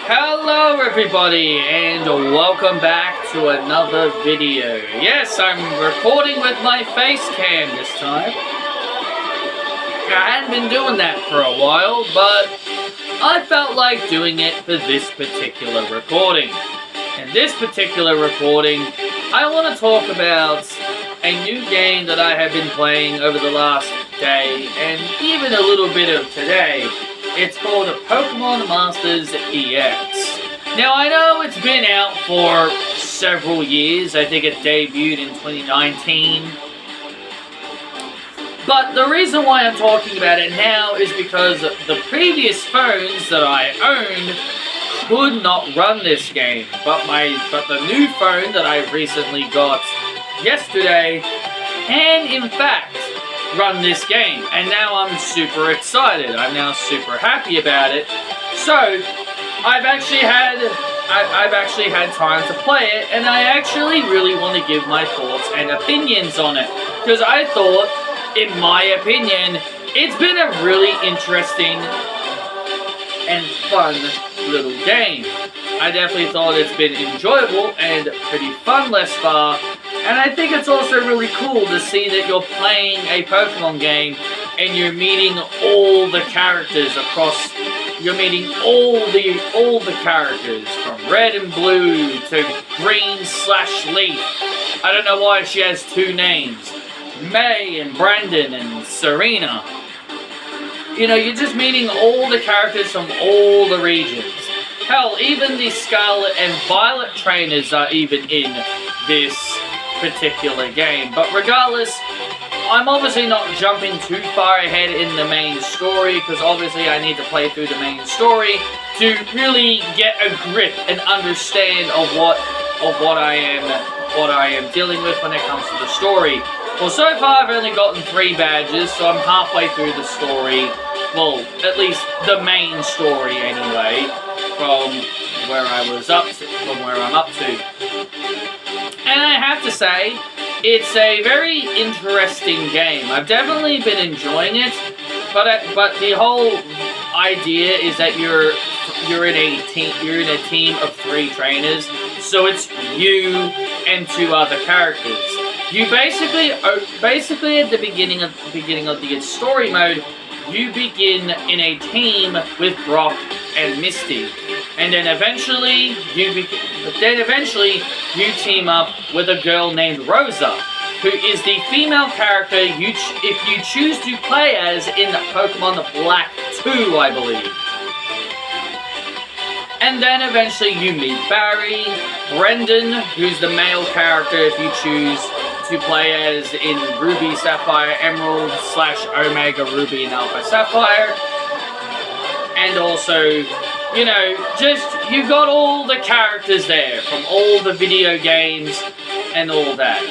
Hello everybody and welcome back to another video. Yes, I'm recording with my face cam this time. I hadn't been doing that for a while, but I felt like doing it for this particular recording. In this particular recording, I want to talk about a new game that I have been playing over the last day and even a little bit of today. It's called Pokemon Masters EX. Now, I know it's been out for several years. I think it debuted in 2019. But the reason why I'm talking about it now is because the previous phones that I owned could not run this game. But the new phone that I recently got yesterday can, in fact, run this game, and now I'm super excited. I'm now super happy about it. So I've actually had time to play it, and I actually really want to give my thoughts and opinions on it, because I thought, in my opinion, it's been a really interesting and fun little game. I definitely thought it's been enjoyable and pretty fun thus far. And I think it's also really cool to see that you're playing a Pokemon game and you're meeting all the characters across. You're meeting all the characters from Red and Blue to Green/Leaf. I don't know why she has two names, May and Brandon and Serena. You know, you're just meeting all the characters from all the regions. Hell, even the Scarlet and Violet trainers are even in this particular game. But regardless, I'm obviously not jumping too far ahead in the main story, because obviously I need to play through the main story to really get a grip and understand of what I am dealing with when it comes to the story. Well, so far I've only gotten 3 badges, so I'm halfway through the story. Well, at least the main story anyway, from where I'm up to. And I have to say, it's a very interesting game. I've definitely been enjoying it, but the whole idea is that you're in a team of 3 trainers, so it's you and 2 other characters. You basically at the beginning of the story mode, you begin in a team with Brock and Misty, and then eventually you team up with a girl named Rosa, who is the female character if you choose to play as in Pokemon Black 2, I believe. And then eventually you meet Barry, Brendan, who's the male character if you choose to play as in Ruby, Sapphire, Emerald / Omega Ruby and Alpha Sapphire. And also, you know, you got all the characters there from all the video games and all that.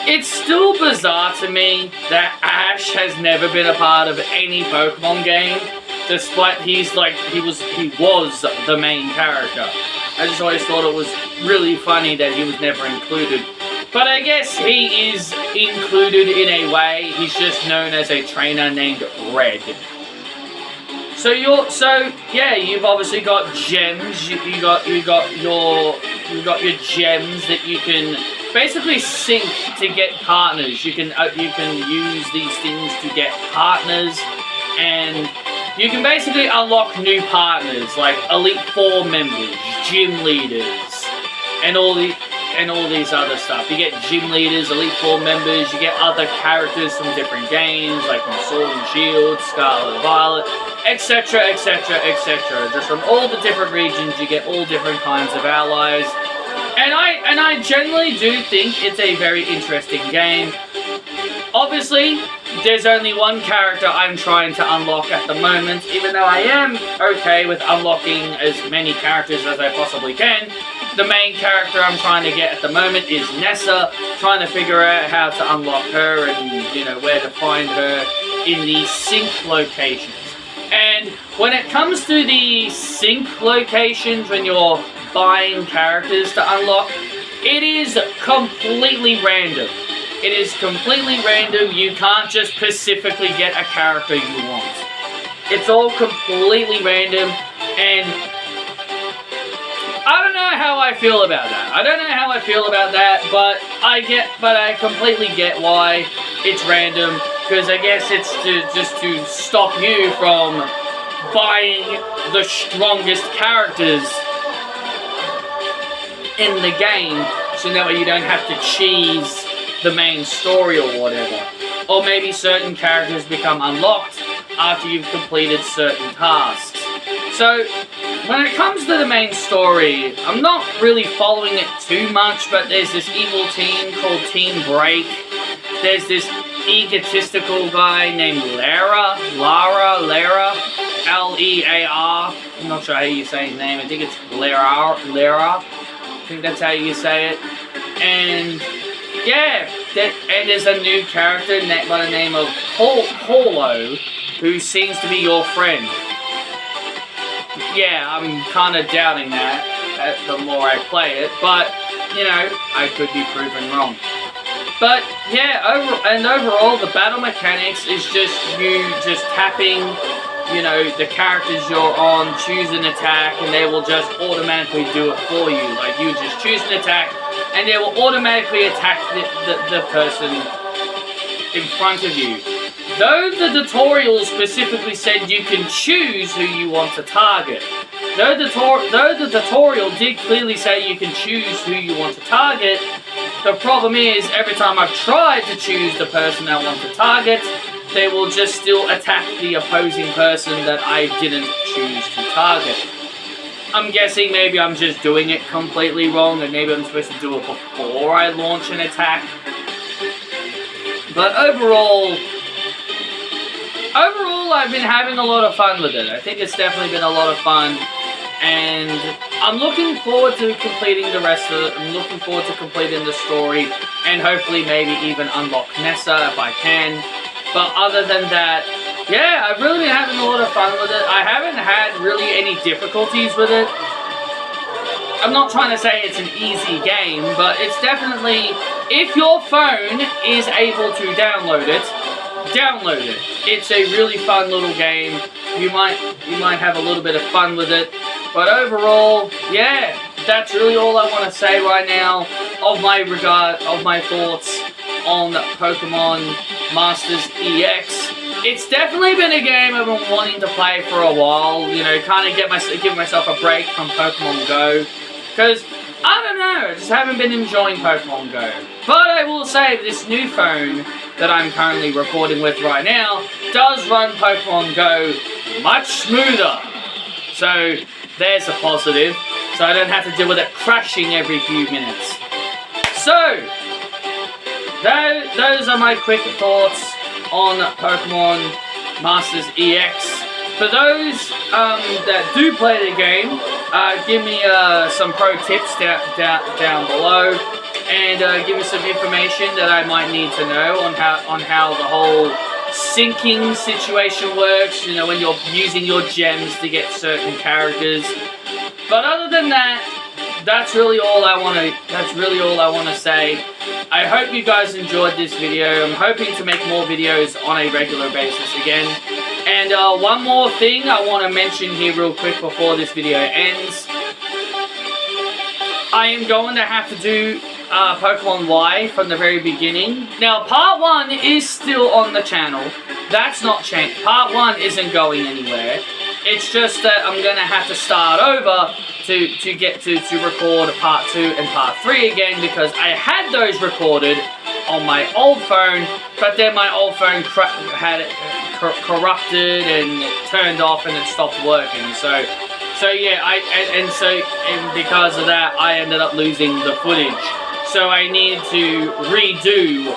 It's still bizarre to me that Ash has never been a part of any Pokemon game, despite he was the main character. I just always thought it was really funny that he was never included. But I guess he is included in a way. He's just known as a trainer named Red. So you've obviously got gems. You got your gems that you can basically sync to get partners. You can use these things to get partners, and you can basically unlock new partners like Elite Four members, gym leaders, and all these other stuff. You get gym leaders, Elite Four members, you get other characters from different games, like from Sword and Shield, Scarlet and Violet, etc, etc, etc. Just from all the different regions, you get all different kinds of allies. And I generally do think it's a very interesting game. Obviously, there's only one character I'm trying to unlock at the moment, even though I am okay with unlocking as many characters as I possibly can. The main character I'm trying to get at the moment is Nessa, trying to figure out how to unlock her and, you know, where to find her in the sync locations. And when it comes to the sync locations, when you're buying characters to unlock, it is completely random. It is completely random. You can't just specifically get a character you want. It's all completely random, and I don't know how I feel about that. I don't know how I feel about that, but I completely get why it's random, because I guess it's just to stop you from buying the strongest characters in the game, so that way you don't have to cheese the main story or whatever. Or maybe certain characters become unlocked after you've completed certain tasks. So, when it comes to the main story, I'm not really following it too much, but there's this evil team called Team Break. There's this egotistical guy named Lara, L-E-A-R. I'm not sure how you say his name. I think it's Lara. I think that's how you say it. And yeah, and there's a new character by the name of Holo, who seems to be your friend. Yeah, I'm kind of doubting that the more I play it, but, you know, I could be proven wrong. But, yeah, overall, the battle mechanics is just you just tapping, you know, the characters you're on, choose an attack, and they will just automatically do it for you. Like, you just choose an attack, and they will automatically attack the person in front of you. Though the tutorial specifically said you can choose who you want to target. Though the tutorial did clearly say you can choose who you want to target, the problem is, every time I've tried to choose the person I want to target, they will just still attack the opposing person that I didn't choose to target. I'm guessing maybe I'm just doing it completely wrong, and maybe I'm supposed to do it before I launch an attack. But overall, I've been having a lot of fun with it. I think it's definitely been a lot of fun, and I'm looking forward to completing the rest of it. I'm looking forward to completing the story, and hopefully maybe even unlock Nessa if I can. But other than that, yeah, I've really been having a lot of fun with it. I haven't had really any difficulties with it. I'm not trying to say it's an easy game, but it's definitely, if your phone is able to download it, download it. It's a really fun little game. You might have a little bit of fun with it. But overall, yeah, that's really all I want to say right now of my thoughts on Pokemon Masters EX. It's definitely been a game I've been wanting to play for a while, you know, kind of give myself a break from Pokemon Go, because, I don't know, I just haven't been enjoying Pokemon Go. But I will say, this new phone that I'm currently recording with right now does run Pokemon Go much smoother. So, there's a positive, so I don't have to deal with it crashing every few minutes. So, those are my quick thoughts on Pokemon Masters EX. For those that do play the game, give me some pro tips down below, and give me some information that I might need to know on how the whole syncing situation works. You know, when you're using your gems to get certain characters. But other than that, that's really all I want to say. I hope you guys enjoyed this video. I'm hoping to make more videos on a regular basis again. And one more thing I want to mention here real quick before this video ends. I am going to have to do Pokemon Y from the very beginning. Now, Part 1 is still on the channel. That's not changed. Part 1 isn't going anywhere. It's just that I'm going to have to start over to get to record Part 2 and Part 3 again, because I had those recorded on my old phone, but then my old phone had it corrupted and it turned off and it stopped working. So yeah, and because of that, I ended up losing the footage. So I needed to redo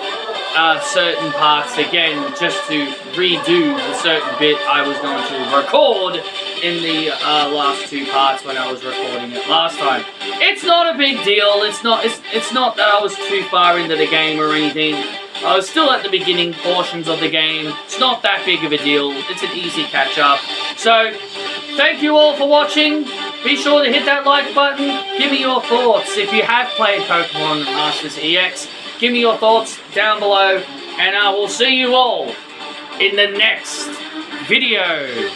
certain parts again, just to redo the certain bit I was going to record in the last two parts when I was recording it last time. It's not a big deal. It's not that I was too far into the game or anything. I was still at the beginning portions of the game. It's not that big of a deal. It's an easy catch up. So, thank you all for watching. Be sure to hit that like button. Give me your thoughts. If you have played Pokemon Masters EX, give me your thoughts down below. And I will see you all in the next video.